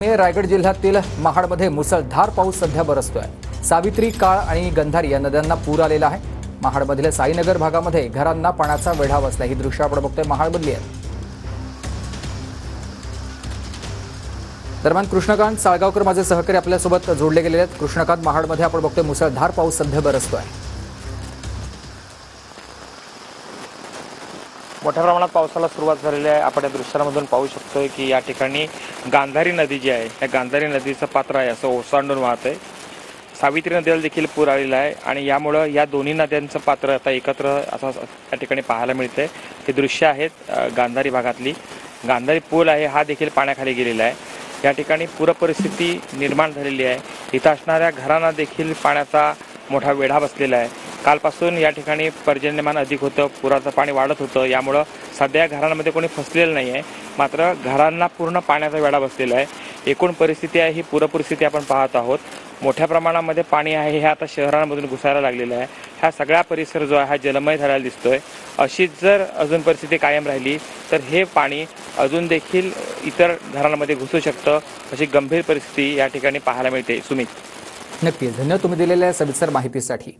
रायगड जिल्ह्यातील महाडमध्ये मुसळधार पाऊस सध्या बरसतोय। सावित्री, काळ आणि गंधारी या नद्यांना पूर आलेला आहे। महाडमधील साईनगर भागामध्ये घरांना पाण्याचा वेढा बसला। ही दृश्य आपण बघतोय महाडमधली आहे। दरम्यान कृष्णकांत साळगावकर माझे सहकारी आपल्यासोबत जोडले गेलेले आहेत। कृष्णकांत, महाडमध्ये आपण बघतोय मुसळधार पाऊस सध्या बरसतोय। मोठ्या प्रमाणात पावसाला सुरुवात झालेली आहे। आपण या दृश्यांमधून पाहू शकतोय की या ठिकाणी गांधारी नदी जी आहे त्या गांधारी नदीचं पात्र आहे असं ओसांडून वाहतंय। सावित्री नदीला देखील पूर आलेला आहे आणि यामुळे या दोन्ही नद्यांचं पात्र आता एकत्र असं या ठिकाणी पाहायला मिळतंय। हे दृश्य आहेत गांधारी भागातली। गांधारी पूल आहे हा देखील पाण्याखाली गेलेला आहे। या ठिकाणी पूर परिस्थिती निर्माण झालेली आहे। इथं असणाऱ्या घरांना देखील पाण्याचा मोठा वेढा बसलेला आहे। कालपासून या ठिकाणी पर्जन्यमान अधिक होतं, पुराचं पाणी वाढत होतं। यामुळे सध्या घरांमध्ये कोणी फसलेलं नाही आहे, मात्र घरांना पूर्ण पाण्याचा वेढा बसलेला आहे। एकूण परिस्थिती आहे ही पूरपरिस्थिती आपण पाहत आहोत। मोठ्या प्रमाणामध्ये पाणी आहे हे आता शहरांमधून घुसायला लागलेलं आहे। हा सगळा परिसर जो आहे हा जलमय झालेला दिसतोय। अशीच जर अजून परिस्थिती कायम राहिली तर हे पाणी अजून देखील इतर घरांमध्ये घुसू शकतं, अशी गंभीर परिस्थिती या ठिकाणी पाहायला मिळते। सुमित, नक्कीच धन्यवाद तुम्ही दिलेल्या सविस्तर माहितीसाठी।